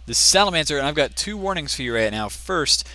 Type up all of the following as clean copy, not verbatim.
This is Salamancer, and I've got two warnings for you right now. First,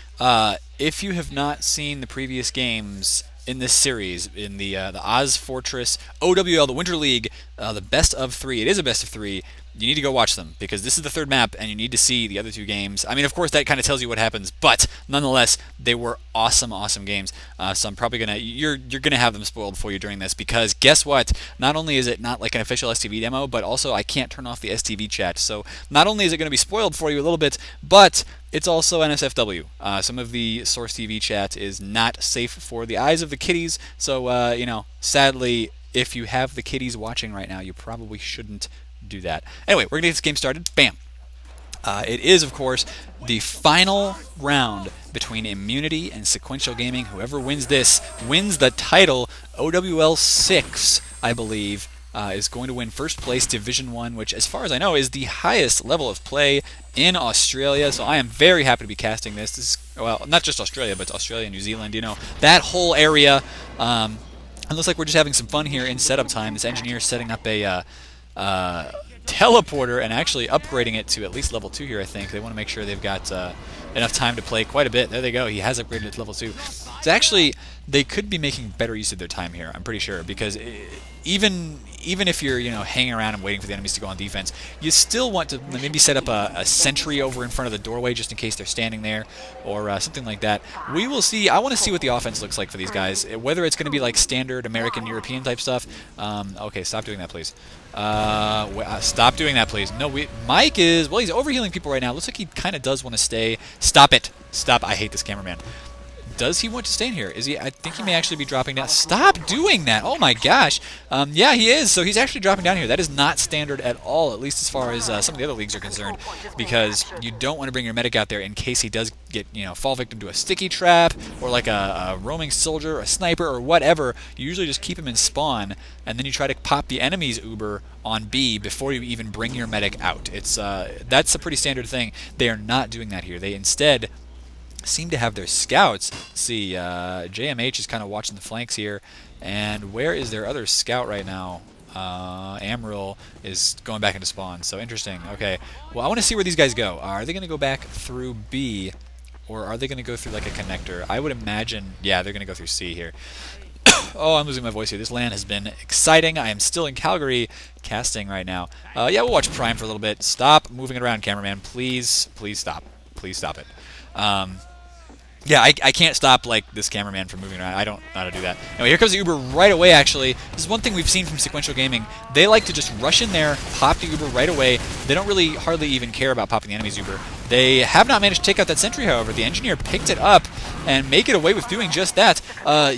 if you have not seen the previous games in this series, in the Ozfortess OWL, the Winter League, the best of three, it is a best of three, you need to go watch them, because this is the third map, and you need to see the other two games. I mean, of course, that kind of tells you what happens, but nonetheless, they were awesome, awesome games. So I'm probably you're gonna have them spoiled for you during this, because guess what? Not only is it not like an official STV demo, but also I can't turn off the STV chat. So not only is it gonna be spoiled for you a little bit, but it's also NSFW. Some of the Source TV chat is not safe for the eyes of the kiddies. So sadly, if you have the kiddies watching right now, you probably shouldn't do that. Anyway, we're gonna get this game started. Bam. It is, of course, the final round between Immunity and Sequential Gaming. Whoever wins this wins the title. OWL 6, I believe, is going to win first place Division 1, which, as far as I know, is the highest level of play in Australia. So I am very happy to be casting this. This is, well, not just Australia, but Australia, New Zealand, that whole area. It looks like we're just having some fun here in setup time. This engineer is setting up a teleporter and actually upgrading it to at least level 2 here, I think. They want to make sure they've got enough time to play quite a bit. There they go. He has upgraded it to level 2. So actually, they could be making better use of their time here, I'm pretty sure, because even if you're hanging around and waiting for the enemies to go on defense, you still want to maybe set up a sentry over in front of the doorway just in case they're standing there, or something like that. We will see. I want to see what the offense looks like for these guys, whether it's going to be like standard American European type stuff. Okay, stop doing that, please. Stop doing that, please. No, Mike is, well, he's overhealing people right now. Looks like he kind of does want to stay. Stop it. Stop. I hate this cameraman. Does he want to stay in here? Is he? I think he may actually be dropping down. Stop doing that! Oh my gosh! Yeah, he is. So he's actually dropping down here. That is not standard at all, at least as far as some of the other leagues are concerned, because you don't want to bring your medic out there in case he does get, fall victim to a sticky trap or like a roaming soldier, or a sniper, or whatever. You usually just keep him in spawn, and then you try to pop the enemy's Uber on B before you even bring your medic out. It's that's a pretty standard thing. They are not doing that here. They instead seem to have their scouts. Let's see, JMH is kind of watching the flanks here, and where is their other scout right now? Amaryl is going back into spawn, so interesting. Okay, well, I want to see where these guys go. Are they going to go back through B, or are they going to go through like a connector? I would imagine, yeah, they're going to go through C here. Oh, I'm losing my voice here. This LAN has been exciting. I am still in Calgary casting right now. Yeah, we'll watch Prime for a little bit. Stop moving it around, cameraman. Please stop. Please stop it. Yeah, I can't stop this cameraman from moving around. I don't know how to do that. Anyway, here comes the Uber right away, actually. This is one thing we've seen from Sequential Gaming. They like to just rush in there, pop the Uber right away. They don't really hardly even care about popping the enemy's Uber. They have not managed to take out that sentry, however. The engineer picked it up and make it away with doing just that.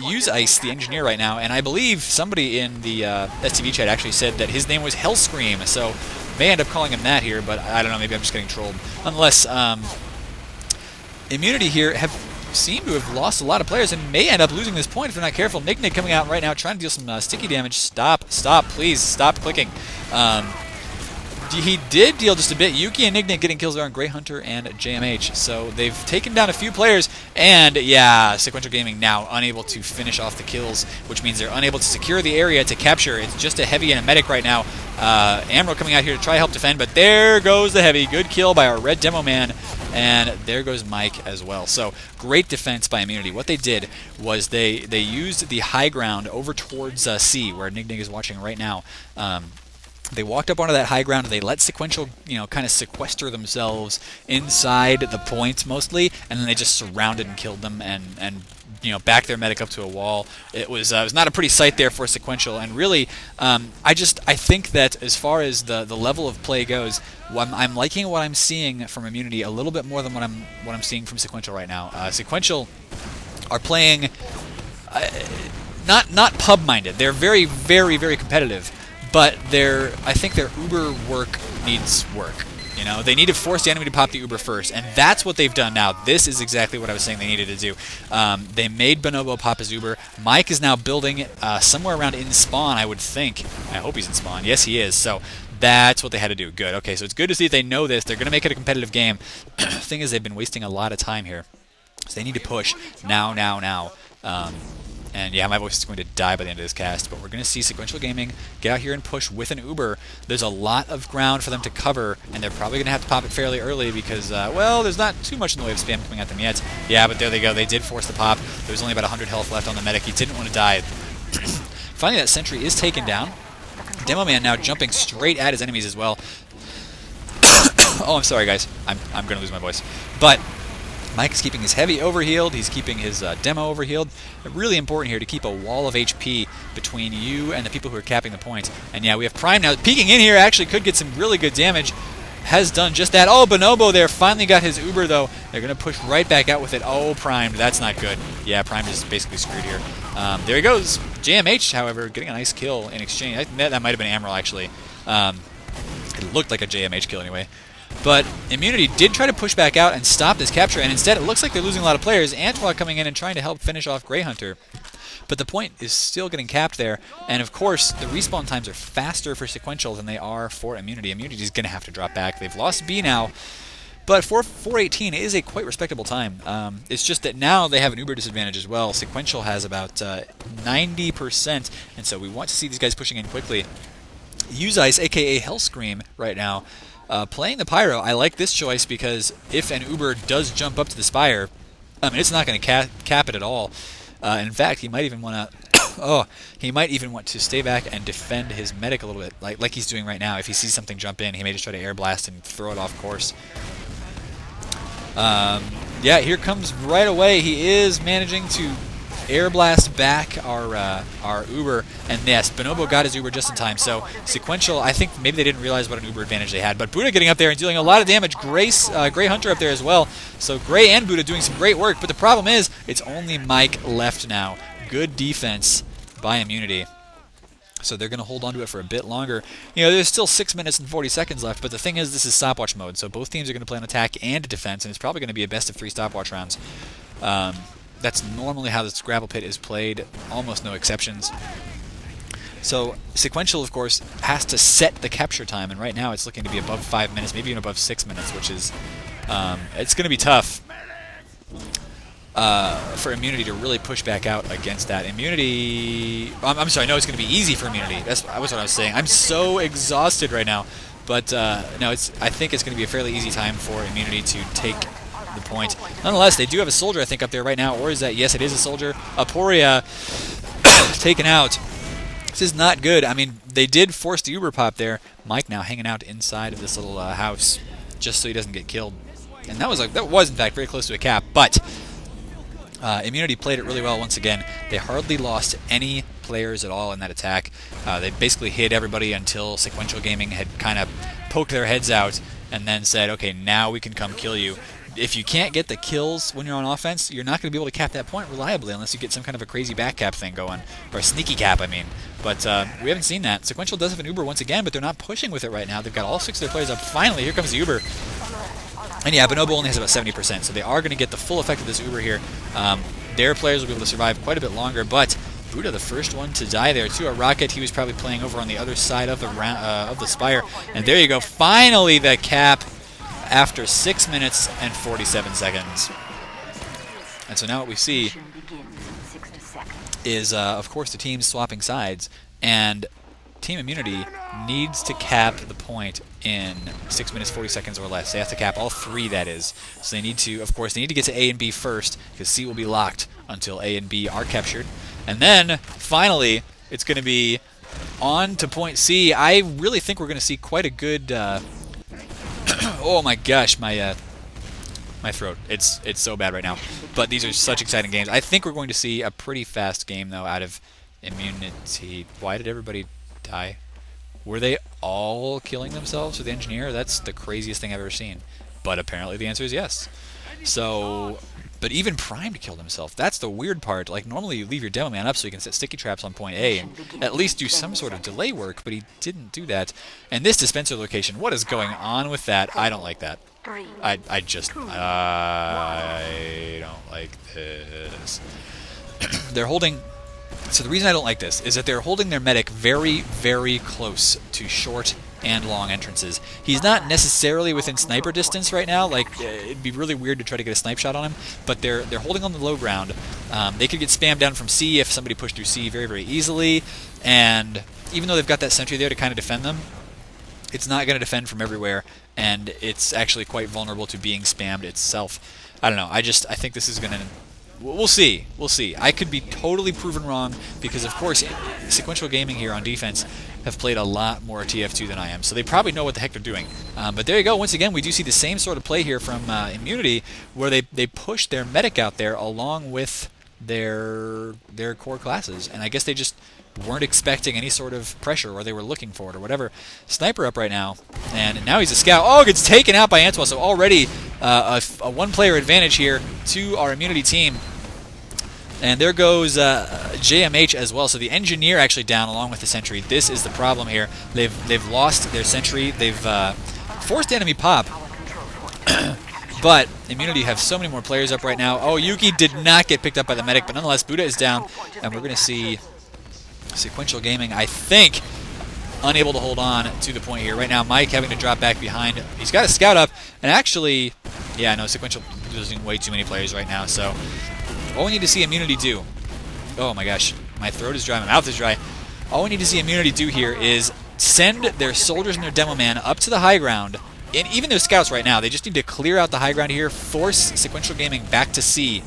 Use Ice, the engineer, right now, and I believe somebody in the STV chat actually said that his name was Hellscream, so may end up calling him that here, but I don't know, maybe I'm just getting trolled. Nonetheless, Immunity here seem to have lost a lot of players and may end up losing this point if they're not careful. Nick coming out right now trying to deal some sticky damage. Stop, please, stop clicking. He did deal just a bit. Yuki and Nick getting kills there on Grey Hunter and JMH. So they've taken down a few players, and yeah, Sequential Gaming now unable to finish off the kills, which means they're unable to secure the area to capture. It's just a heavy and a medic right now. Amro coming out here to try to help defend, but there goes the heavy. Good kill by our red demo man. And there goes Mike as well. So great defense by Immunity. What they did was they used the high ground over towards C, where Nig is watching right now. They walked up onto that high ground, and they let Sequential, kind of sequester themselves inside the points mostly, and then they just surrounded and killed them and back their medic up to a wall. It was not a pretty sight there for Sequential, and really, I think that as far as the level of play goes, I'm liking what I'm seeing from Immunity a little bit more than what I'm seeing from Sequential right now. Sequential are playing not pub-minded. They're very, very, very competitive, but I think their Uber work needs work. They need to force the enemy to pop the Uber first, and that's what they've done now. This is exactly what I was saying they needed to do. They made Bonobo pop his Uber. Mike is now building somewhere around in spawn, I would think. I hope he's in spawn. Yes, he is. So that's what they had to do. Good. Okay, so it's good to see that they know this. They're going to make it a competitive game. Thing is, they've been wasting a lot of time here. So they need to push now. And yeah, my voice is going to die by the end of this cast, but we're going to see Sequential Gaming get out here and push with an Uber. There's a lot of ground for them to cover, and they're probably going to have to pop it fairly early because, well, there's not too much in the way of spam coming at them yet. Yeah, but there they go. They did force the pop. There's only about 100 health left on the medic. He didn't want to die. Finally, that sentry is taken down. Demo Man now jumping straight at his enemies as well. Oh, I'm sorry, guys. I'm going to lose my voice. But Mike is keeping his heavy overhealed. He's keeping his demo overhealed. Really important here to keep a wall of HP between you and the people who are capping the points. And yeah, we have Prime now peeking in here. Actually could get some really good damage. Has done just that. Oh, Bonobo there finally got his Uber, though. They're going to push right back out with it. Oh, Primed. That's not good. Yeah, Primed is basically screwed here. There he goes. JMH, however, getting a nice kill in exchange. I think that might have been Amaral, actually. It looked like a JMH kill anyway. But Immunity did try to push back out and stop this capture, and instead it looks like they're losing a lot of players. Antoine coming in and trying to help finish off Grey Hunter. But the point is still getting capped there, and of course the respawn times are faster for Sequential than they are for Immunity. Immunity is going to have to drop back. They've lost B now, but 4:18 is a quite respectable time. It's just that now they have an Uber disadvantage as well. Sequential has about 90%, and so we want to see these guys pushing in quickly. Uzeiss, aka Hellscream, right now, playing the Pyro. I like this choice because if an Uber does jump up to the Spire, it's not going to cap it at all. In fact, he might even want to. He might even want to stay back and defend his medic a little bit, like he's doing right now. If he sees something jump in, he may just try to air blast and throw it off course. Yeah, here comes right away. He is managing to air blast back our Uber, and yes, Bonobo got his Uber just in time. So Sequential, I think maybe they didn't realize what an Uber advantage they had, but Buddha getting up there and dealing a lot of damage. Grey Hunter up there as well. So Grey and Buddha doing some great work, but the problem is it's only Mike left now. Good defense by Immunity. So they're going to hold on to it for a bit longer. You know, there's still 6 minutes and 40 seconds left, but the thing is this is stopwatch mode, so both teams are going to play on attack and defense, and it's probably going to be a best of 3 stopwatch rounds. That's normally how this Gravelpit is played, almost no exceptions. So Sequential, of course, has to set the capture time, and right now it's looking to be above 5 minutes, maybe even above 6 minutes, which is it's going to be tough for Immunity to really push back out against that. Immunity, I'm sorry, no, it's going to be easy for Immunity. That's what I was saying. I'm so exhausted right now, but no, I think it's going to be a fairly easy time for Immunity to take the point. Nonetheless, they do have a soldier, I think, up there right now. Or is that? Yes, it is a soldier. Aporia taken out. This is not good. I mean, they did force the Uber pop there. Mike now hanging out inside of this little house just so he doesn't get killed. And that was in fact very close to a cap. But Immunity played it really well once again. They hardly lost any players at all in that attack. They basically hid everybody until Sequential Gaming had kind of poked their heads out and then said, okay, now we can come kill you. If you can't get the kills when you're on offense, you're not going to be able to cap that point reliably unless you get some kind of a crazy back cap thing going. Or a sneaky cap, I mean. But we haven't seen that. Sequential does have an Uber once again, but they're not pushing with it right now. They've got all 6 of their players up. Finally, here comes the Uber. And yeah, Bonobo only has about 70%, so they are going to get the full effect of this Uber here. Their players will be able to survive quite a bit longer, but Buddha, the first one to die there, too. A rocket, he was probably playing over on the other side of the Spire. And there you go. Finally, the cap after 6 minutes and 47 seconds. And so now what we see is, of course, the teams swapping sides, and Team Immunity needs to cap the point in 6 minutes 40 seconds or less. They have to cap all 3, that is. So they need to, of course, they need to get to A and B first, because C will be locked until A and B are captured. And then, finally, it's going to be on to point C. I really think we're going to see quite a good... oh my gosh, my throat. It's so bad right now. But these are such exciting games. I think we're going to see a pretty fast game, though, out of Immunity. Why did everybody die? Were they all killing themselves with the engineer? That's the craziest thing I've ever seen. But apparently the answer is yes. So, but even Primed killed himself. That's the weird part. Like, normally you leave your demo man up so you can set sticky traps on point A and at least do some sort of delay work, but he didn't do that. And this dispenser location, what is going on with that? I don't like that. I don't like this. They're holding... So the reason I don't like this is that they're holding their medic very, very close to short and long entrances. He's not necessarily within sniper distance right now. Like, it'd be really weird to try to get a snipe shot on him, but they're holding on the low ground. They could get spammed down from C if somebody pushed through C very, very easily, and even though they've got that sentry there to kind of defend them, it's not going to defend from everywhere, and it's actually quite vulnerable to being spammed itself. I don't know. I think this is going to... We'll see. We'll see. I could be totally proven wrong because, of course, Sequential Gaming here on defense have played a lot more TF2 than I am, so they probably know what the heck they're doing. But there you go. Once again, we do see the same sort of play here from Immunity, where they push their medic out there along with their core classes, and I guess they just weren't expecting any sort of pressure, or they were looking for it, or whatever. Sniper up right now, and now he's a scout. Oh, gets taken out by Antoine, so already a one-player advantage here to our Immunity team. And there goes JMH as well. So the engineer actually down along with the sentry. This is the problem here. They've lost their sentry. They've forced enemy pop. But Immunity have so many more players up right now. Oh, Yuki did not get picked up by the medic, but nonetheless, Buddha is down. And we're going to see Sequential Gaming, I think, unable to hold on to the point here. Right now, Mike having to drop back behind. He's got a scout up. And actually, yeah, no, Sequential losing way too many players right now. So all we need to see Immunity do... Oh my gosh, my throat is dry, my mouth is dry. All we need to see Immunity do here is send their soldiers and their demo man up to the high ground, and even their scouts right now. They just need to clear out the high ground here, force Sequential Gaming back to C.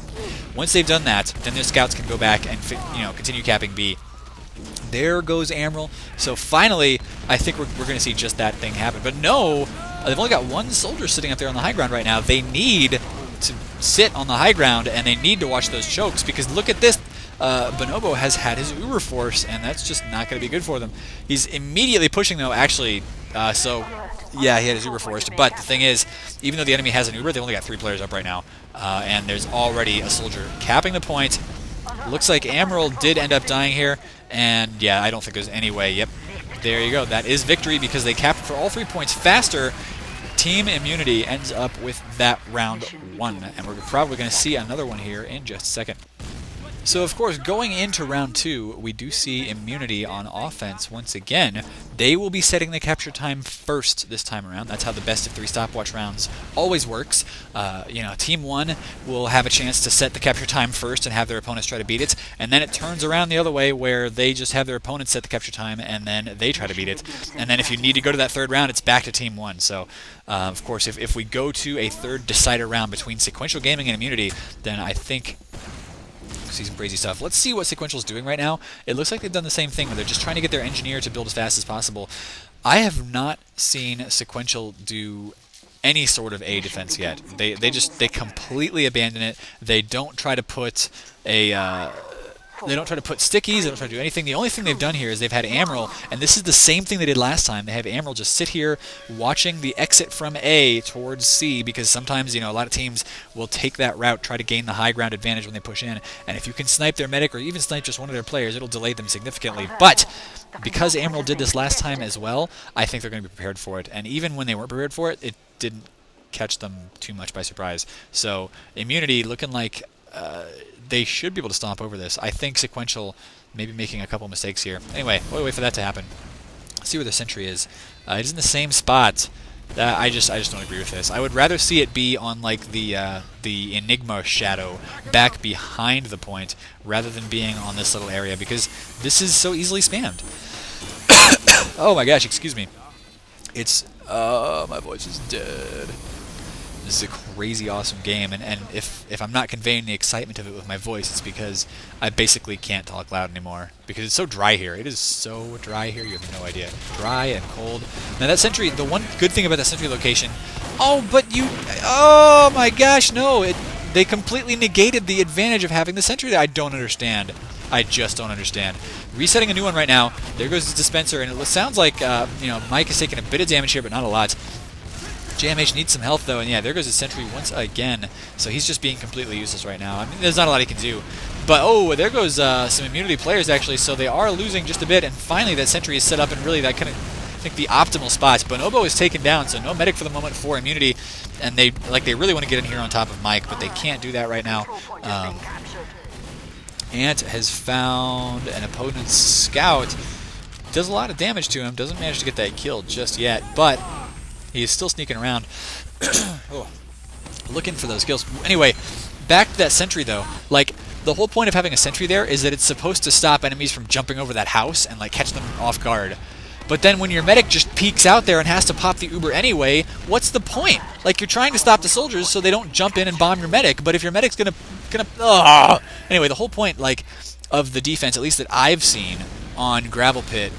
Once they've done that, then their scouts can go back and continue capping B. There goes Admiral. So finally, I think we're going to see just that thing happen. But no, they've only got one soldier sitting up there on the high ground right now. They need to sit on the high ground, and they need to watch those chokes, because look at this. Bonobo has had his Uber Force, and that's just not going to be good for them. He's immediately pushing, though, actually. So, yeah, he had his Uber Force. But the thing is, even though the enemy has an Uber, they've only got 3 players up right now. And there's already a soldier capping the point. Looks like Admiral did end up dying here. And, yeah, I don't think there's any way. Yep, there you go. That is victory because they capped for all 3 points faster. Team Immunity ends up with that round 1. And we're probably going to see another one here in just a second. So, of course, going into round 2, we do see Immunity on offense once again. They will be setting the capture time first this time around. That's how the best of 3 stopwatch rounds always works. Team 1 will have a chance to set the capture time first and have their opponents try to beat it, and then it turns around the other way where they just have their opponents set the capture time and then they try to beat it. And then if you need to go to that 3rd round, it's back to Team 1. So, of course, if we go to a 3rd decider round between Sequential Gaming and Immunity, then I think... see some crazy stuff. Let's see what Sequential's doing right now. It looks like they've done the same thing where they're just trying to get their engineer to build as fast as possible. I have not seen Sequential do any sort of A defense yet. They completely abandon it. They don't try to put a they don't try to put stickies, they don't try to do anything. The only thing they've done here is they've had Admiral, and this is the same thing they did last time. They have Admiral just sit here watching the exit from A towards C, because sometimes, a lot of teams will take that route, try to gain the high ground advantage when they push in, and if you can snipe their medic or even snipe just one of their players, it'll delay them significantly. But because Admiral did this last time as well, I think they're going to be prepared for it, and even when they weren't prepared for it, it didn't catch them too much by surprise. So Immunity looking like they should be able to stomp over this. I think Sequential maybe making a couple mistakes here. Anyway, we'll wait for that to happen. Let's see where the sentry is. It's in the same spot. I just don't agree with this. I would rather see it be on like the Enigma shadow back behind the point rather than being on this little area, because this is so easily spammed. Oh my gosh, excuse me. It's my voice is dead. This is a crazy awesome game, and if I'm not conveying the excitement of it with my voice, it's because I basically can't talk loud anymore, because it's so dry here. It is so dry here, you have no idea. Dry and cold. Now that sentry, the one good thing about that sentry location, oh my gosh, no, they completely negated the advantage of having the sentry there. I don't understand. I just don't understand. Resetting a new one right now. There goes his dispenser, and it sounds like Mike is taking a bit of damage here, but not a lot. JMH needs some health, though, and yeah, there goes his sentry once again. So he's just being completely useless right now. I mean, there's not a lot he can do. But, there goes some Immunity players, actually, so they are losing just a bit, and finally that sentry is set up in really that kind of, I think, the optimal spot. Bonobo is taken down, so no medic for the moment for Immunity, and they really want to get in here on top of Mike, but they can't do that right now. Ant has found an opponent's scout. does a lot of damage to him. Doesn't manage to get that kill just yet, but he is still sneaking around. Oh, looking for those kills. Anyway, back to that sentry though. Like, the whole point of having a sentry there is that it's supposed to stop enemies from jumping over that house and like catch them off guard. But then when your medic just peeks out there and has to pop the Uber anyway, what's the point? Like, you're trying to stop the soldiers so they don't jump in and bomb your medic, but if your medic's gonna anyway, the whole point like of the defense, at least that I've seen on Gravelpit,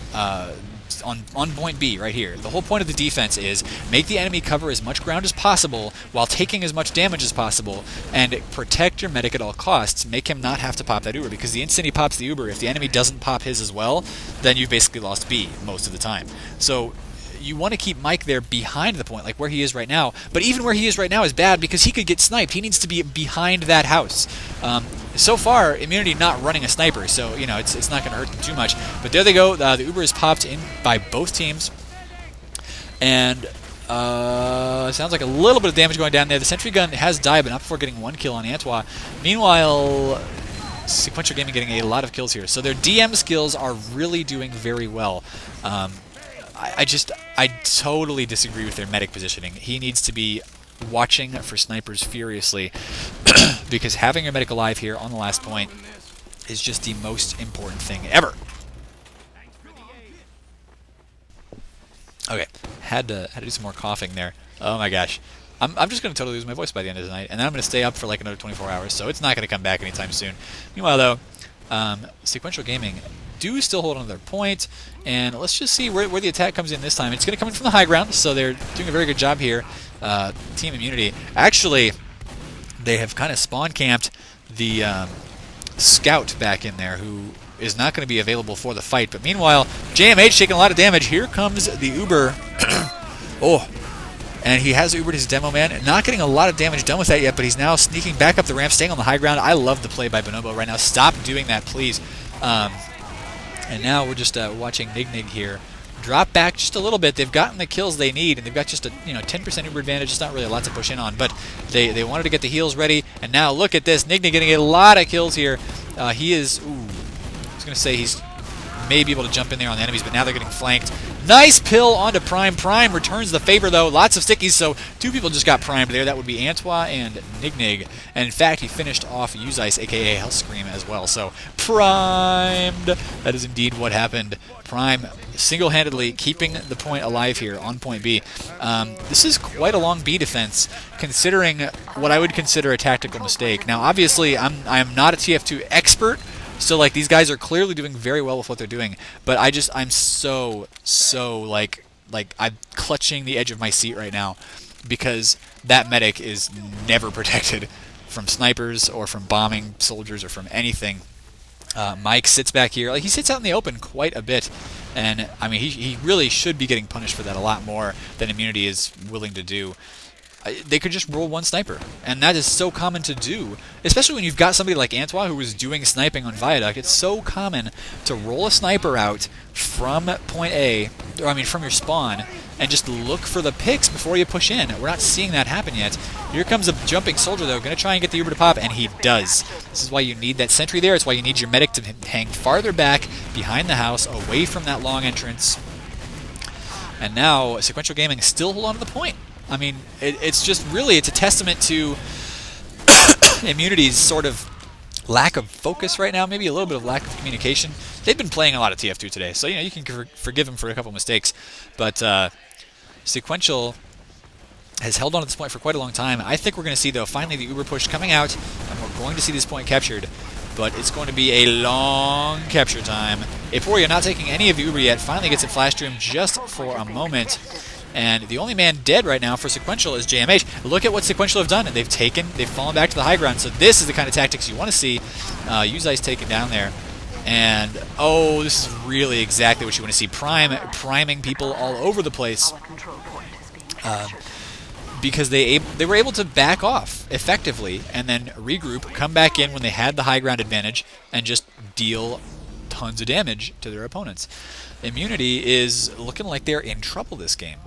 on point B right here, the whole point of the defense is make the enemy cover as much ground as possible while taking as much damage as possible, and protect your medic at all costs. Make him not have to pop that Uber, because the instant he pops the Uber, if the enemy doesn't pop his as well, then you've basically lost B most of the time. So you want to keep Mike there behind the point, like where he is right now. But even where he is right now is bad because he could get sniped. He needs to be behind that house. So far, Immunity not running a sniper, so you know it's not going to hurt them too much. But there they go. The Uber is popped in by both teams, and sounds like a little bit of damage going down there. The sentry gun has died, but not before getting one kill on Antoine. Meanwhile, Sequential Gaming getting a lot of kills here. So their DM skills are really doing very well. I totally disagree with their medic positioning. He needs to be watching for snipers furiously because having your medic alive here on the last point is just the most important thing ever. Okay, had to do some more coughing there. Oh my gosh. I'm just going to totally lose my voice by the end of the night, and then I'm going to stay up for like another 24 hours, so it's not going to come back anytime soon. Meanwhile, though, Sequential Gaming do still hold on to their point, and let's just see where the attack comes in this time. It's going to come in from the high ground, so they're doing a very good job here. Team Immunity. Actually, they have kind of spawn camped the scout back in there, who is not going to be available for the fight. But meanwhile, JMH taking a lot of damage. Here comes the Uber. Oh, and he has Ubered his demo man. Not getting a lot of damage done with that yet, but he's now sneaking back up the ramp, staying on the high ground. I love the play by Bonobo right now. Stop doing that, please. And now we're just watching Nig here drop back just a little bit. They've gotten the kills they need, and they've got just a 10% Uber advantage. It's not really a lot to push in on, but they wanted to get the heals ready. And now look at this, Nig getting a lot of kills here. He is, I was going to say he's maybe able to jump in there on the enemies, but now they're getting flanked. Nice pill onto Prime. Prime returns the favor, though. Lots of stickies, so two people just got primed there. That would be Antoine and Nig. And in fact, he finished off Uzice, a.k.a. Hell Scream, as well. So, primed. That is indeed what happened. Prime single-handedly keeping the point alive here on point B. This is quite a long B defense, considering what I would consider a tactical mistake. Now, obviously, I'm not a TF2 expert, so like these guys are clearly doing very well with what they're doing, but I'm so like I'm clutching the edge of my seat right now because that medic is never protected from snipers or from bombing soldiers or from anything. Mike sits back here, like he sits out in the open quite a bit, and I mean he really should be getting punished for that a lot more than Immunity is willing to do. They could just roll one sniper, and that is so common to do, especially when you've got somebody like Antoine who was doing sniping on Viaduct. It's so common to roll a sniper out from point A, or I mean from your spawn, and just look for the picks before you push in. We're not seeing that happen yet. Here comes a jumping soldier, though, going to try and get the Uber to pop, and he does. This is why you need that sentry there. It's why you need your medic to hang farther back behind the house, away from that long entrance. And now Sequential Gaming still hold on to the point. I mean, it's just really, it's a testament to Immunity's sort of lack of focus right now, maybe a little bit of lack of communication. They've been playing a lot of TF2 today, so you can forgive them for a couple mistakes. But Sequential has held on to this point for quite a long time. I think we're going to see, though, finally the Uber push coming out, and we're going to see this point captured. But it's going to be a long capture time. Eporia, not taking any of the Uber yet, finally gets it flashed to him just for a moment. And the only man dead right now for Sequential is JMH. Look at what Sequential have done. They've fallen back to the high ground. So this is the kind of tactics you want to see. Uzice taken down there. And, oh, this is really exactly what you want to see. Priming people all over the place. Because they were able to back off effectively and then regroup, come back in when they had the high ground advantage, and just deal tons of damage to their opponents. Immunity is looking like they're in trouble this game.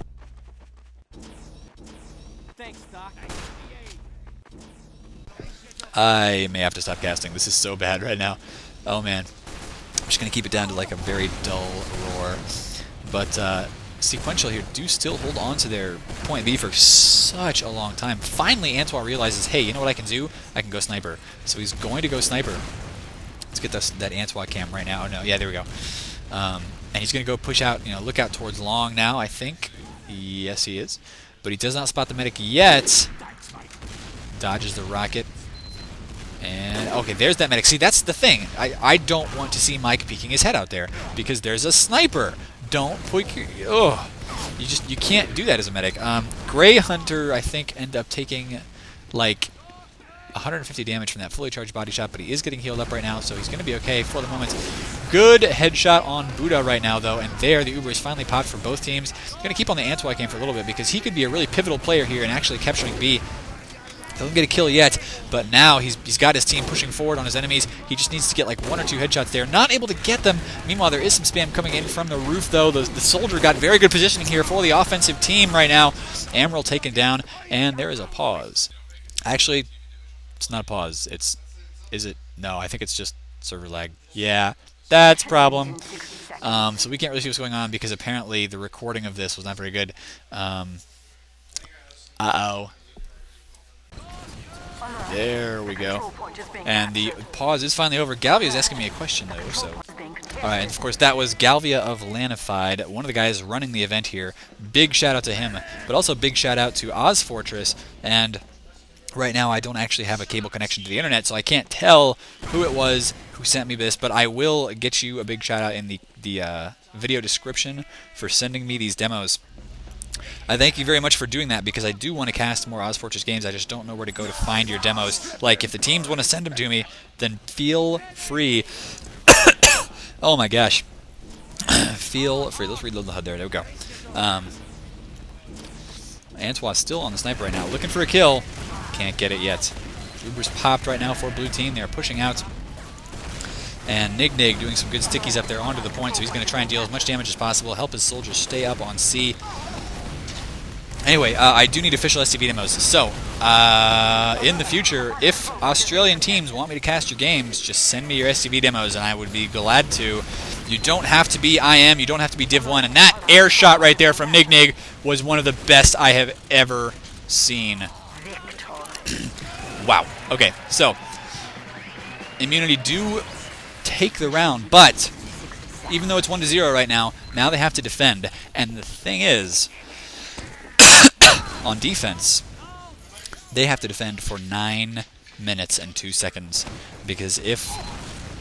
I may have to stop casting. This is so bad right now. Oh, man. just going to keep it down to like a very dull roar. But Sequential here do still hold on to their point B for such a long time. Finally, Antoine realizes, hey, you know what I can do? I can go sniper. So he's going to go sniper. Let's get that Antoine cam right now. Oh, no. Yeah, there we go. And he's going to go push out, look out towards long now, I think. Yes, he is. But he does not spot the medic yet. Dodges the rocket. And, okay, there's that medic. See, that's the thing. I don't want to see Mike peeking his head out there because there's a sniper. Don't put your... Oh, you can't do that as a medic. Grey Hunter, I think, end up taking, like, 150 damage from that fully charged body shot, but he is getting healed up right now, so he's going to be okay for the moment. Good headshot on Buddha right now, though, and there the Uber is finally popped for both teams. Going to keep on the Antoine game for a little bit because he could be a really pivotal player here and actually capturing B. Doesn't get a kill yet, but now he's got his team pushing forward on his enemies. He just needs to get like 1 or 2 headshots there. Not able to get them. Meanwhile, there is some spam coming in from the roof, though. The soldier got very good positioning here for the offensive team right now. Amaryl taken down, and there is a pause. Actually, it's not a pause. Is it? No, I think it's just server lag. Yeah, that's a problem. So we can't really see what's going on because apparently the recording of this was not very good. Uh-oh. There we go. And the pause is finally over. Galvia is asking me a question, though, so... Alright, and of course that was Galvia of Lanified, one of the guys running the event here. Big shout out to him, but also big shout out to Ozfortess, and right now I don't actually have a cable connection to the internet, so I can't tell who it was who sent me this, but I will get you a big shout out in the video description for sending me these demos. I thank you very much for doing that because I do want to cast more Ozfortess games. I just don't know where to go to find your demos. Like, if the teams want to send them to me, then feel free. Oh my gosh. Feel free. Let's reload the HUD there. There we go. Antoine's still on the sniper right now. Looking for a kill. Can't get it yet. Uber's popped right now for blue team. They're pushing out. And Nig doing some good stickies up there onto the point, so he's going to try and deal as much damage as possible, help his soldiers stay up on C. Anyway, I do need official STV demos. So, in the future, if Australian teams want me to cast your games, just send me your STV demos, and I would be glad to. You don't have to be IM, you don't have to be Div 1, and that air shot right there from Nig was one of the best I have ever seen. Wow. Okay, so, Immunity do take the round, but even though it's 1-0 right now they have to defend, and the thing is, on defense, they have to defend for 9 minutes and 2 seconds, because if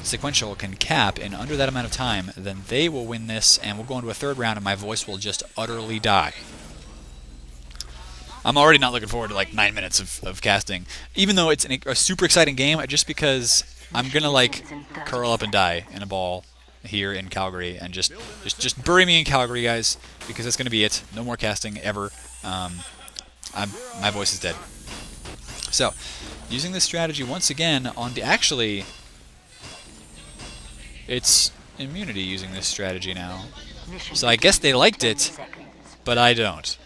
Sequential can cap in under that amount of time, then they will win this, and we'll go into a third round, and my voice will just utterly die. I'm already not looking forward to like 9 minutes of casting, even though it's a super exciting game, just because I'm gonna like curl up and die in a ball here in Calgary, and just bury me in Calgary, guys, because that's gonna be it. No more casting ever. My voice is dead. So, using this strategy once again on the... Actually, it's Immunity using this strategy now. So I guess they liked it, but I don't.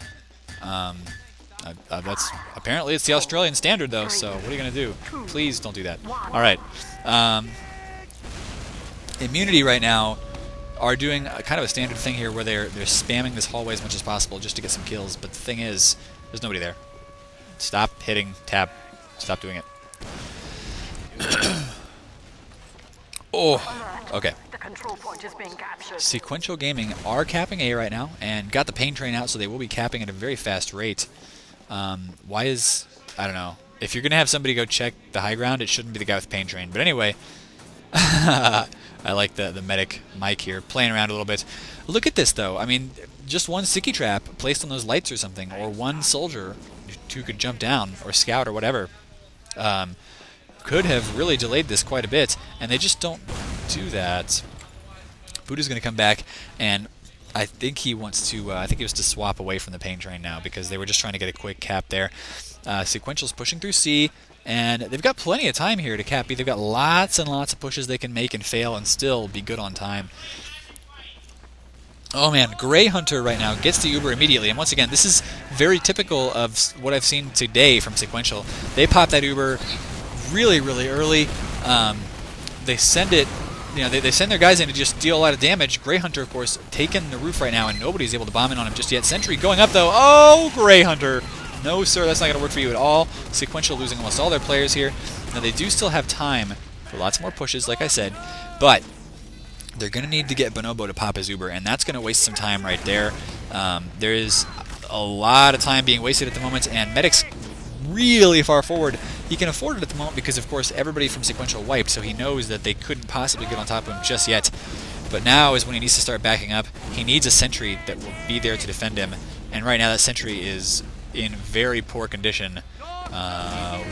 That's apparently it's the Australian standard, though, so what are you going to do? Please don't do that. Alright. Immunity right now are doing kind of a standard thing here where they're spamming this hallway as much as possible just to get some kills, but the thing is, there's nobody there. Stop hitting tab. Stop doing it. Oh, okay. Sequential Gaming are capping A right now, and got the pain train out, so they will be capping at a very fast rate. Why is... I don't know. If you're going to have somebody go check the high ground, it shouldn't be the guy with pain train. But anyway... I like the medic Mike here, playing around a little bit. Look at this, though. I mean, just one sticky trap placed on those lights or something, or one soldier who could jump down, or scout, or whatever, could have really delayed this quite a bit, and they just don't do that. Buddha's going to come back, and I think he wants to, I think he was to swap away from the pain train now, because they were just trying to get a quick cap there. Sequential's pushing through C, and they've got plenty of time here to cap B. They've got lots and lots of pushes they can make and fail and still be good on time. Oh man, Grey Hunter right now gets the Uber immediately, and once again, this is very typical of what I've seen today from Sequential. They pop that Uber really, really early. They send it they send their guys in to just deal a lot of damage. Grey Hunter, of course, taking the roof right now, and nobody's able to bomb in on him just yet. Sentry going up, though. Oh, Grey Hunter. No, sir, that's not going to work for you at all. Sequential losing almost all their players here. Now, they do still have time for lots more pushes, like I said, but they're going to need to get Bonobo to pop his Uber, and that's going to waste some time right there. There is a lot of time being wasted at the moment, and Medic's really far forward. He can afford it at the moment because, of course, everybody from Sequential wiped, so he knows that they couldn't possibly get on top of him just yet. But now is when he needs to start backing up. He needs a sentry that will be there to defend him, and right now that sentry is in very poor condition.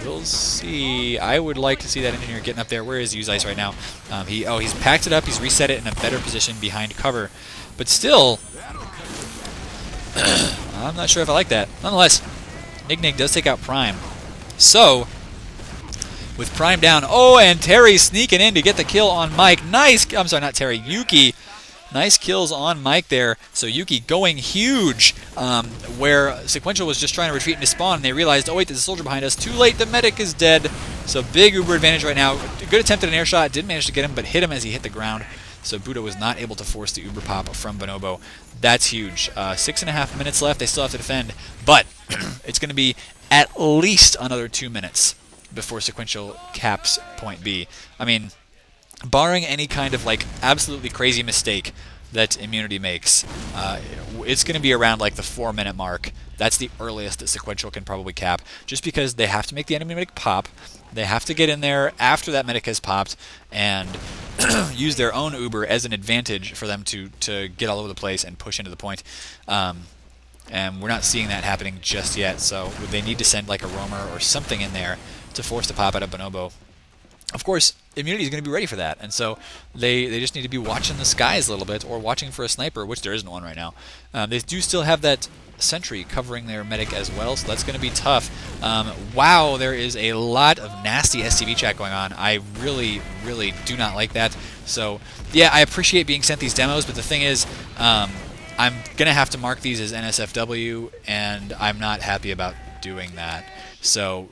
We'll see. I would like to see that engineer getting up there. Where is Use Ice right now? He's packed it up. He's reset it in a better position behind cover. But still, I'm not sure if I like that. Nonetheless, Nig does take out Prime. So, with Prime down, and Terry sneaking in to get the kill on Mike. Nice. I'm sorry, not Terry. Yuki. Nice kills on Mike there. So Yuki going huge, where Sequential was just trying to retreat into spawn, and they realized, oh wait, there's a soldier behind us. Too late, the medic is dead. So big Uber advantage right now. Good attempt at an air shot. Didn't manage to get him, but hit him as he hit the ground. So Buddha was not able to force the Uber pop from Bonobo. That's huge. 6.5 minutes left. They still have to defend, but it's going to be at least another 2 minutes before Sequential caps point B. I mean, barring any kind of like absolutely crazy mistake that Immunity makes, it's going to be around like the 4-minute mark. That's the earliest that Sequential can probably cap, just because they have to make the enemy medic pop. They have to get in there after that medic has popped and use their own Uber as an advantage for them to get all over the place and push into the point. And we're not seeing that happening just yet, so they need to send like a roamer or something in there to force the pop out of Bonobo. Of course, Immunity is going to be ready for that, and so they just need to be watching the skies a little bit, or watching for a sniper, which there isn't one right now. They do still have that sentry covering their medic as well, so that's going to be tough. Wow, there is a lot of nasty STV chat going on. I really, really do not like that. So, yeah, I appreciate being sent these demos, but the thing is, I'm going to have to mark these as NSFW, and I'm not happy about doing that. So,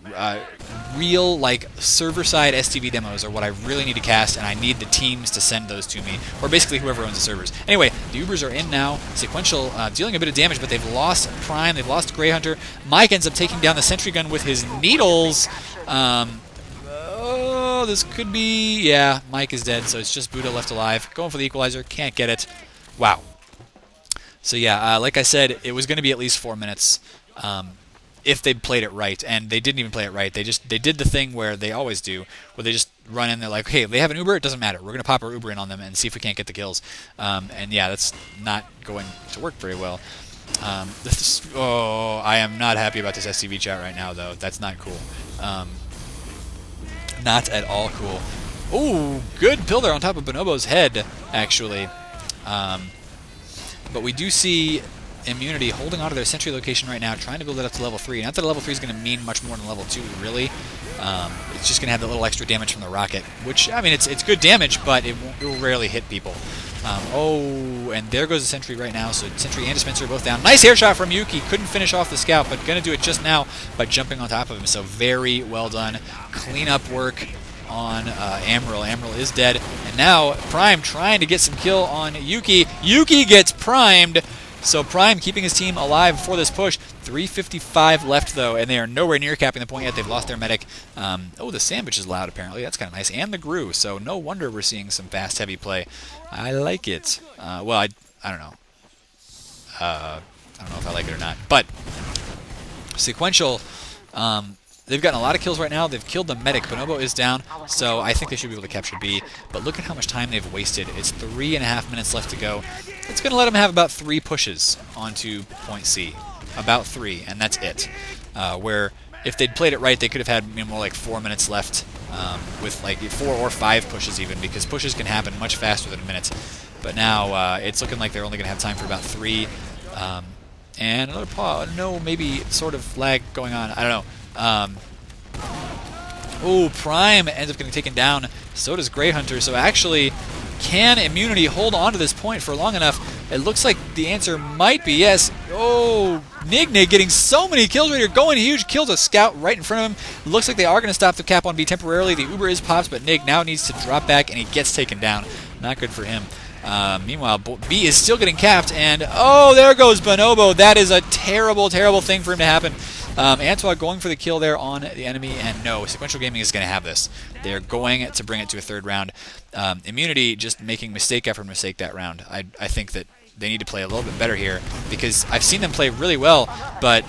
real, like, server-side STV demos are what I really need to cast, and I need the teams to send those to me, or basically whoever owns the servers. Anyway, the Ubers are in now. Sequential dealing a bit of damage, but they've lost Prime, they've lost Grey Hunter. Mike ends up taking down the sentry gun with his needles. This could be... Yeah, Mike is dead, so it's just Buddha left alive. Going for the equalizer, can't get it. Wow. So yeah, like I said, it was going to be at least 4 minutes. If they'd played it right, and they didn't even play it right. They did the thing where they always do, where they just run in, they're like, hey, they have an Uber, it doesn't matter. We're going to pop our Uber in on them and see if we can't get the kills. And yeah, that's not going to work very well. I am not happy about this STV chat right now, though. That's not cool. Not at all cool. Ooh, good pill there on top of Bonobo's head, actually. But we do see Immunity holding onto their sentry location right now, trying to build it up to level 3. Not that level 3 is going to mean much more than level 2, really. It's just going to have that little extra damage from the rocket, which, I mean, it's good damage, but it will rarely hit people. And there goes the sentry right now, so sentry and dispenser are both down. Nice air shot from Yuki. Couldn't finish off the scout, but going to do it just now by jumping on top of him, so very well done. Cleanup work on Amaryl. Amaryl is dead, and now Prime trying to get some kill on Yuki. Yuki gets primed. So Prime keeping his team alive for this push. 3:55 left, though, and they are nowhere near capping the point yet. They've lost their medic. The sandwich is loud, apparently. That's kind of nice. And the Gru, so no wonder we're seeing some fast, heavy play. I like it. I don't know. I don't know if I like it or not. But Sequential, they've gotten a lot of kills right now. They've killed the medic. Bonobo is down, so I think they should be able to capture B. But look at how much time they've wasted. It's 3.5 minutes left to go. It's going to let them have about 3 pushes onto point C. About 3, and that's it. Where if they'd played it right, they could have had more like 4 minutes left with like 4 or 5 pushes even, because pushes can happen much faster than a minute. But now it's looking like they're only going to have time for about 3. And another pause. No, maybe sort of lag going on. I don't know. Prime ends up getting taken down. So does Grey Hunter. So actually, can Immunity hold on to this point for long enough? It looks like the answer might be yes. Nig getting so many kills right here, going huge, kills a scout right in front of him. Looks like they are going to stop the cap on B temporarily. The Uber is pops, but Nig now needs to drop back, and he gets taken down. Not good for him. Meanwhile, B is still getting capped, and oh, there goes Bonobo. That is a terrible, terrible thing for him to happen. Antoine going for the kill there on the enemy, and no, Sequential Gaming is going to have this. They're going to bring it to a third round. Immunity just making mistake after mistake that round. I think that they need to play a little bit better here, because I've seen them play really well, but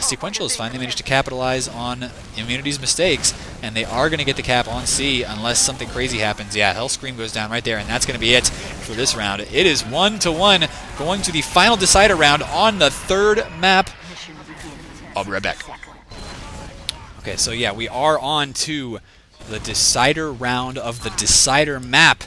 Sequential has finally managed to capitalize on Immunity's mistakes, and they are going to get the cap on C unless something crazy happens. Yeah, Hell Scream goes down right there, and that's going to be it for this round. It is 1-1, going to the final decider round on the third map. I'll be right back. Okay, so yeah, we are on to the decider round of the decider map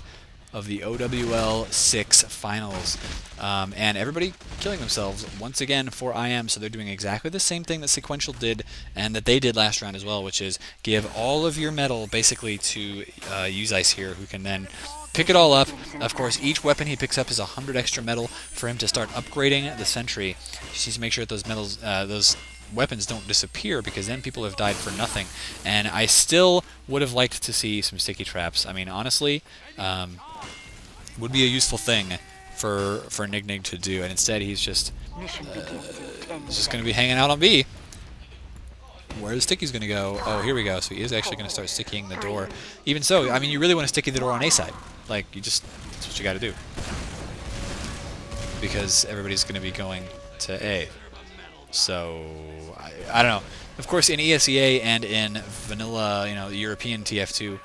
of the OWL 6 finals. And everybody killing themselves once again for IM, so they're doing exactly the same thing that Sequential did and that they did last round as well, which is give all of your metal basically to Uzice here, who can then pick it all up. Of course, each weapon he picks up is 100 extra metal for him to start upgrading the sentry. He just needs to make sure that those metals, those weapons don't disappear, because then people have died for nothing. And I still would have liked to see some sticky traps. I mean, honestly, would be a useful thing for Nig to do, and instead he's just going to be hanging out on B. Where the sticky's going to go? Oh, here we go. So he is actually going to start stickying the door. Even so, I mean, you really want to sticky the door on A side. Like, that's what you got to do, because everybody's going to be going to A. So I don't know. Of course, in ESEA and in vanilla, the European TF2,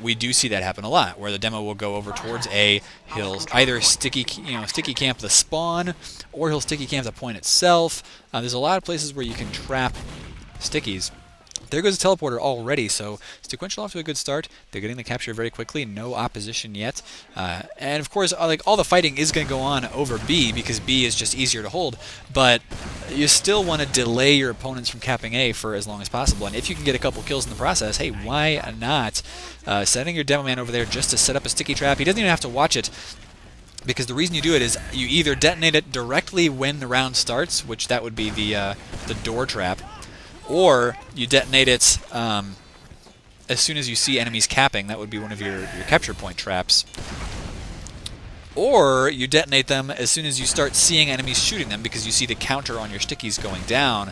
we do see that happen a lot, where the demo will go over towards A. He'll either sticky camp the spawn, or he'll sticky camp the point itself. There's a lot of places where you can trap stickies. There goes the teleporter already, so Sequential off to a good start. They're getting the capture very quickly, no opposition yet. And of course, all the fighting is going to go on over B, because B is just easier to hold, but you still want to delay your opponents from capping A for as long as possible. And if you can get a couple kills in the process, hey, why not? Sending your demo man over there just to set up a sticky trap. He doesn't even have to watch it, because the reason you do it is you either detonate it directly when the round starts, which that would be the door trap, or you detonate it as soon as you see enemies capping. That would be one of your capture point traps. Or you detonate them as soon as you start seeing enemies shooting them, because you see the counter on your stickies going down,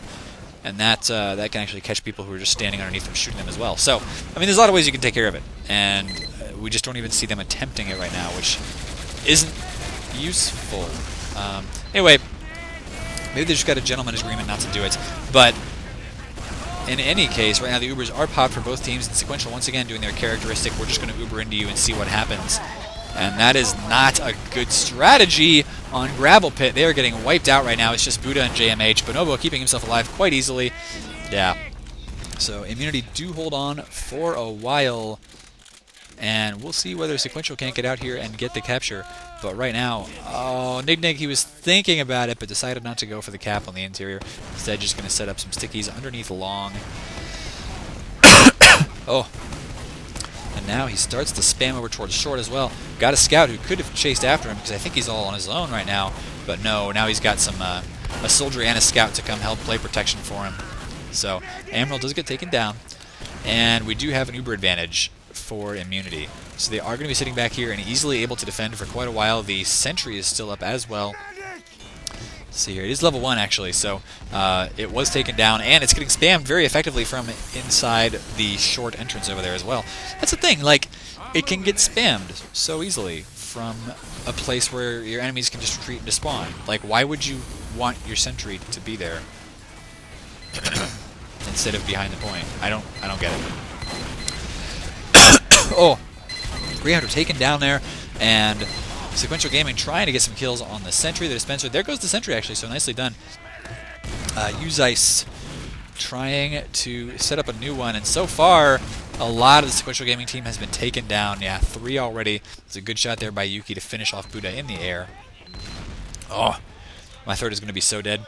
and that can actually catch people who are just standing underneath them shooting them as well. So, I mean, there's a lot of ways you can take care of it, and we just don't even see them attempting it right now, which isn't useful. Anyway, maybe they just got a gentleman's agreement not to do it, but in any case, right now the Ubers are popped for both teams, and Sequential once again doing their characteristic, we're just going to Uber into you and see what happens. And that is not a good strategy on Gravelpit. They are getting wiped out right now. It's just Buddha and JMH. Bonobo keeping himself alive quite easily. Yeah. So Immunity do hold on for a while, and we'll see whether Sequential can't get out here and get the capture. But right now, oh, Nig, he was thinking about it, but decided not to go for the cap on the interior. Instead, just going to set up some stickies underneath long. Oh. And now he starts to spam over towards short as well. Got a scout who could have chased after him, because I think he's all on his own right now. But no, now he's got some a soldier and a scout to come help play protection for him. So Emerald does get taken down, and we do have an Uber advantage for Immunity. So they are going to be sitting back here and easily able to defend for quite a while. The sentry is still up as well. Let's see here, it is level 1 actually, so it was taken down, and it's getting spammed very effectively from inside the short entrance over there as well. That's the thing, like, it can get spammed so easily from a place where your enemies can just retreat into spawn. Like, why would you want your sentry to be there instead of behind the point? I don't get it. Oh, 300 taken down there, and Sequential Gaming trying to get some kills on the sentry, the dispenser. There goes the sentry actually, so nicely done. Uzice trying to set up a new one, and so far a lot of the Sequential Gaming team has been taken down. Yeah, 3 already. It's a good shot there by Yuki to finish off Buddha in the air. Oh, my third is going to be so dead.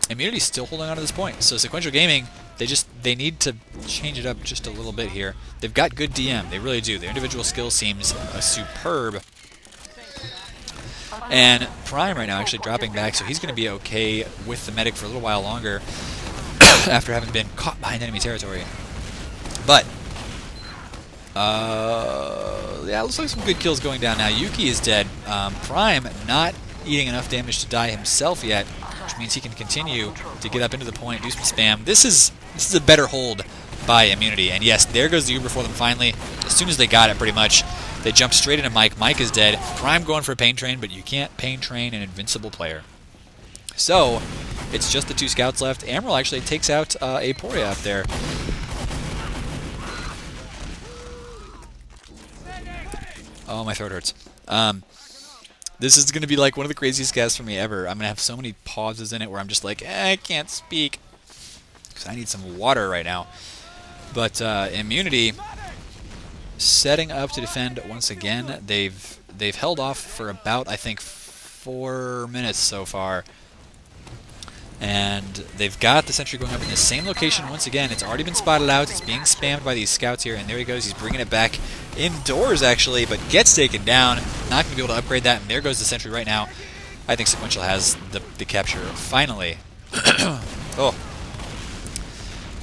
Immunity's still holding on to this point, so Sequential Gaming, they need to change it up just a little bit here. They've got good DM, they really do. Their individual skill seems superb. And Prime right now actually dropping back, so he's going to be okay with the medic for a little while longer after having been caught behind enemy territory. But, yeah, looks like some good kills going down now. Yuki is dead. Prime not eating enough damage to die himself yet, which means he can continue to get up into the point, do some spam. This is a better hold by Immunity. And yes, there goes the Uber for them finally. As soon as they got it, pretty much, they jumped straight into Mike. Mike is dead. Prime going for a pain train, but you can't pain train an invincible player. So, it's just the 2 scouts left. Amaral actually takes out Aporia up there. Oh, my throat hurts. This is going to be like one of the craziest casts for me ever. I'm going to have so many pauses in it where I'm just like, I can't speak. Because I need some water right now. But Immunity setting up to defend once again. They've held off for about, I think, 4 minutes so far. And they've got the sentry going up in the same location once again. It's already been spotted out. It's being spammed by these scouts here. And there he goes. He's bringing it back indoors, actually, but gets taken down. Not going to be able to upgrade that. And there goes the sentry right now. I think Sequential has the capture finally. Oh.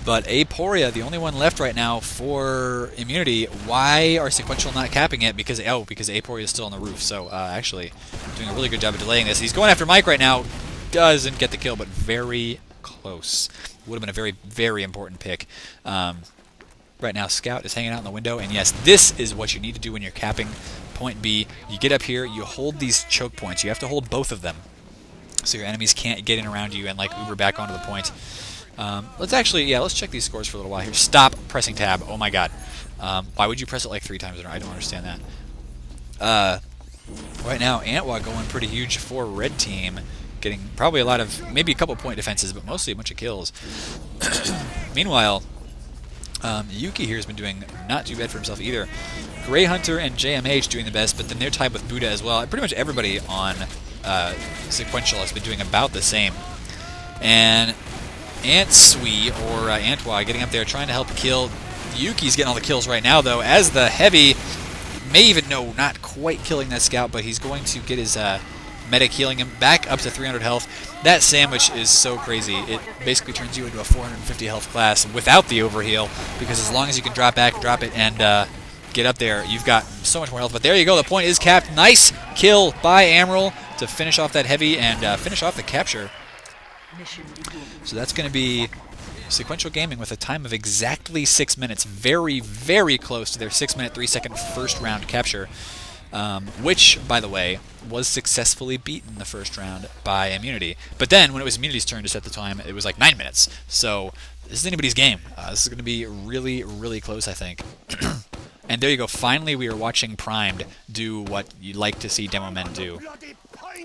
But Aporia, the only one left right now for Immunity. Why are Sequential not capping it? Because Aporia is still on the roof. So actually doing a really good job of delaying this. He's going after Mike right now. Doesn't get the kill, but very close. Would have been a very, very important pick. Right now, Scout is hanging out in the window, and yes, this is what you need to do when you're capping point B. You get up here, you hold these choke points. You have to hold both of them, so your enemies can't get in around you and like Uber back onto the point. Let's check these scores for a little while here. Stop pressing tab. Oh my god. Why would you press it like 3 times in a row? I don't understand that. Right now, Antwa going pretty huge for red team. Getting probably a lot of, maybe a couple point defenses, but mostly a bunch of kills. Meanwhile, Yuki here has been doing not too bad for himself either. Grey Hunter and JMH doing the best, but then they're tied with Buddha as well. Pretty much everybody on Sequential has been doing about the same. And Antsui, or Antwa, getting up there trying to help kill. Yuki's getting all the kills right now, though, as the Heavy may even, not quite killing that scout, but he's going to get his medic healing him back up to 300 health. That sandwich is so crazy. It basically turns you into a 450 health class without the overheal, because as long as you can drop back, drop it, and get up there, you've got so much more health. But there you go. The point is capped. Nice kill by Amaral to finish off that Heavy and finish off the capture. So that's going to be Sequential Gaming with a time of exactly 6 minutes. Very, very close to their 6-minute, 3-second first round capture. Which, by the way, was successfully beaten the first round by Immunity. But then, when it was Immunity's turn to set the time, it was like 9 minutes. So, this is anybody's game. This is going to be really, really close, I think. And there you go. Finally, we are watching Primed do what you'd like to see demo men do.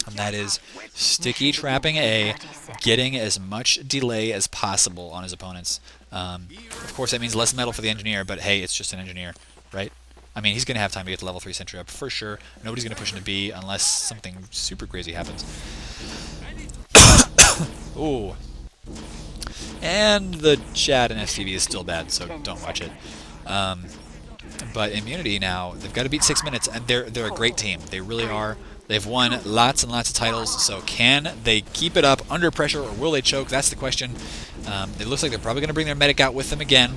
And that is sticky trapping A, getting as much delay as possible on his opponents. Of course, that means less metal for the engineer, but hey, it's just an engineer, right? I mean, he's going to have time to get to level 3 sentry up, for sure. Nobody's going to push him to B unless something super crazy happens. Ooh. And the chat in STV is still bad, so don't watch it. But Immunity now, they've got to beat 6 minutes, and they're a great team. They really are. They've won lots and lots of titles, so can they keep it up under pressure, or will they choke? That's the question. It looks like they're probably going to bring their medic out with them again.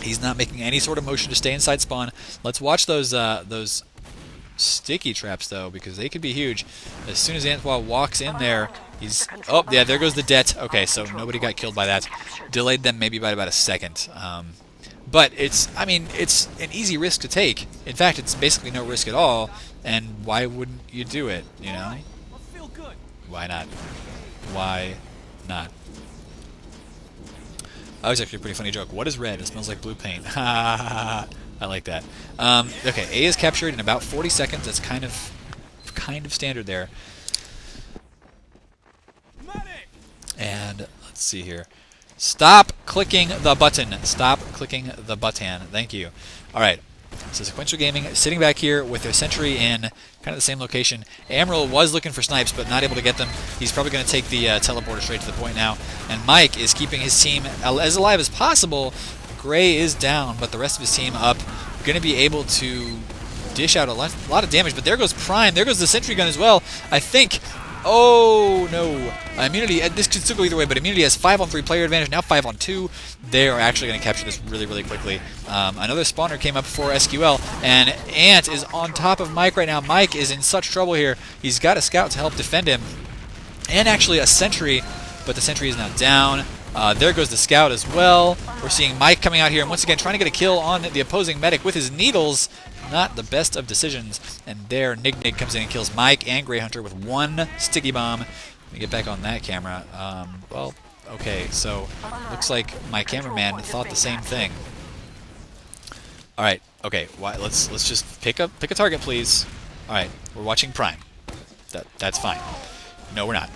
He's not making any sort of motion to stay inside spawn. Let's watch those sticky traps, though, because they could be huge. As soon as Antwa walks in there, he's... Oh, yeah, there goes the det. Okay, so nobody got killed by that. Delayed them maybe by about a second. But it's an easy risk to take. In fact, it's basically no risk at all. And why wouldn't you do it, you know? Why not? Why not? That was actually a pretty funny joke. What is red? It smells like blue paint. I like that. Okay, A is captured in about 40 seconds. That's kind of standard there. And let's see here. Stop clicking the button. Stop clicking the button. Thank you. All right. So Sequential Gaming sitting back here with their sentry in kind of the same location. Amaral was looking for snipes, but not able to get them. He's probably going to take the teleporter straight to the point now. And Mike is keeping his team as alive as possible. Gray is down, but the rest of his team up. Going to be able to dish out a lot of damage, but there goes Prime. There goes the sentry gun as well, I think. Oh, no. Immunity, this could still go either way, but Immunity has 5-on-3 player advantage, now 5-on-2. They are actually going to capture this really, really quickly. Another spawner came up for SQL, and Ant is on top of Mike right now. Mike is in such trouble here. He's got a scout to help defend him, and actually a sentry, but the sentry is now down. There goes the scout as well. We're seeing Mike coming out here, and once again trying to get a kill on the opposing medic with his needles. Not the best of decisions. And there, Nig comes in and kills Mike and Grey Hunter with one sticky bomb. Let me get back on that camera. Well, okay, so looks like my cameraman thought the same thing. All right, okay, let's just pick a target, please. All right, we're watching Prime. That's fine. No, we're not.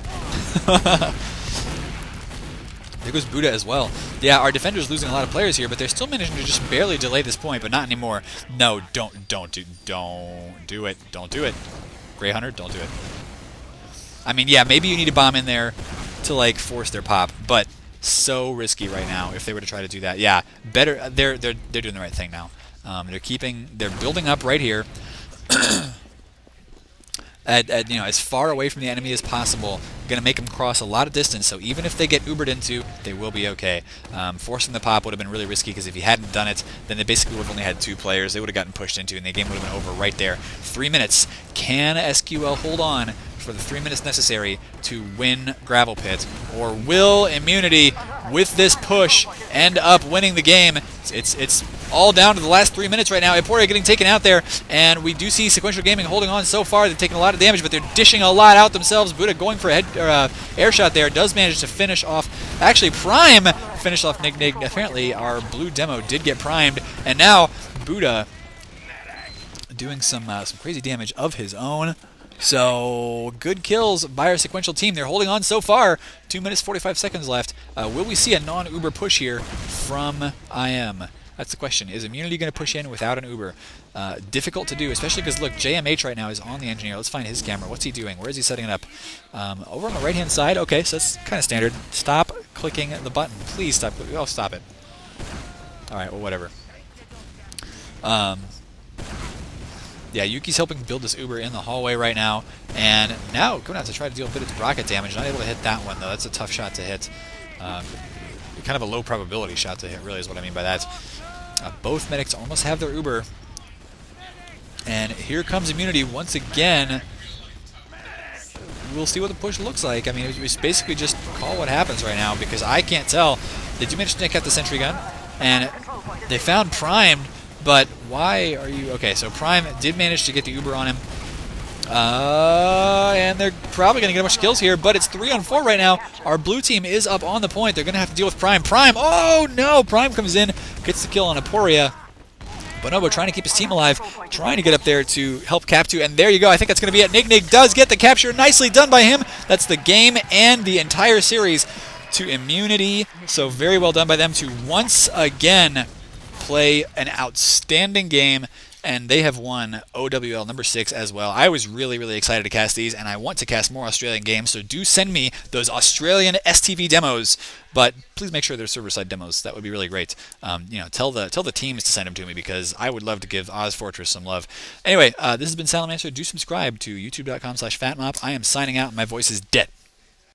There goes Buddha as well. Yeah, our defender's losing a lot of players here, but they're still managing to just barely delay this point, but not anymore. No, don't do it. Don't do it. Grey Hunter, don't do it. I mean, yeah, maybe you need a bomb in there to, like, force their pop, but so risky right now if they were to try to do that. Yeah, better. They're doing the right thing now. They're building up right here. At as far away from the enemy as possible. Going to make them cross a lot of distance, so even if they get Ubered into, they will be okay. Forcing the pop would have been really risky, because if he hadn't done it, then they basically would have only had 2 players. They would have gotten pushed into, and the game would have been over right there. 3 minutes. Can SQL hold on for the 3 minutes necessary to win Gravelpit, or will Immunity, with this push, end up winning the game? It's all down to the last 3 minutes right now. Emporia getting taken out there, and we do see Sequential Gaming holding on so far. They've taken a lot of damage, but they're dishing a lot out themselves. Buddha going for a air shot there, does manage to finish off. Actually, Prime finished off Nig. Apparently, our blue demo did get primed, and now Buddha doing some crazy damage of his own. So, good kills by our sequential team. They're holding on so far. 2 minutes, 45 seconds left. Will we see a non-Uber push here from IM? That's the question. Is Immunity going to push in without an Uber? Difficult to do, especially because, look, JMH right now is on the engineer. Let's find his camera. What's he doing? Where is he setting it up? Over on the right-hand side. Okay, so that's kind of standard. Stop clicking the button. Please stop clicking. Oh, stop it. All right, well, whatever. Yeah, Yuki's helping build this Uber in the hallway right now. And now going out to try to deal a bit of rocket damage. Not able to hit that one, though. That's a tough shot to hit. Kind of a low probability shot to hit, really, is what I mean by that. Both medics almost have their Uber. And here comes Immunity once again. We'll see what the push looks like. I mean, it's basically just call what happens right now, because I can't tell. They do manage to take out the sentry gun, and they found Prime, but why are you... Okay, so Prime did manage to get the Uber on him. And they're probably going to get a bunch of kills here, but it's 3-on-4 right now. Our blue team is up on the point. They're going to have to deal with Prime. Prime! Oh, no! Prime comes in, gets the kill on Emporia. Bonobo trying to keep his team alive, trying to get up there to help Cap2, and there you go. I think that's going to be it. Nig does get the capture. Nicely done by him. That's the game and the entire series to Immunity. So very well done by them to once again play an outstanding game, and they have won OWL number 6 as well. I was really, really excited to cast these, and I want to cast more Australian games, so do send me those Australian STV demos, but please make sure they're server-side demos. That would be really great. Tell the teams to send them to me, because I would love to give Ozfortess some love. Anyway, this has been Salamancer. Do subscribe to youtube.com/fatmop. I am signing out. My voice is dead.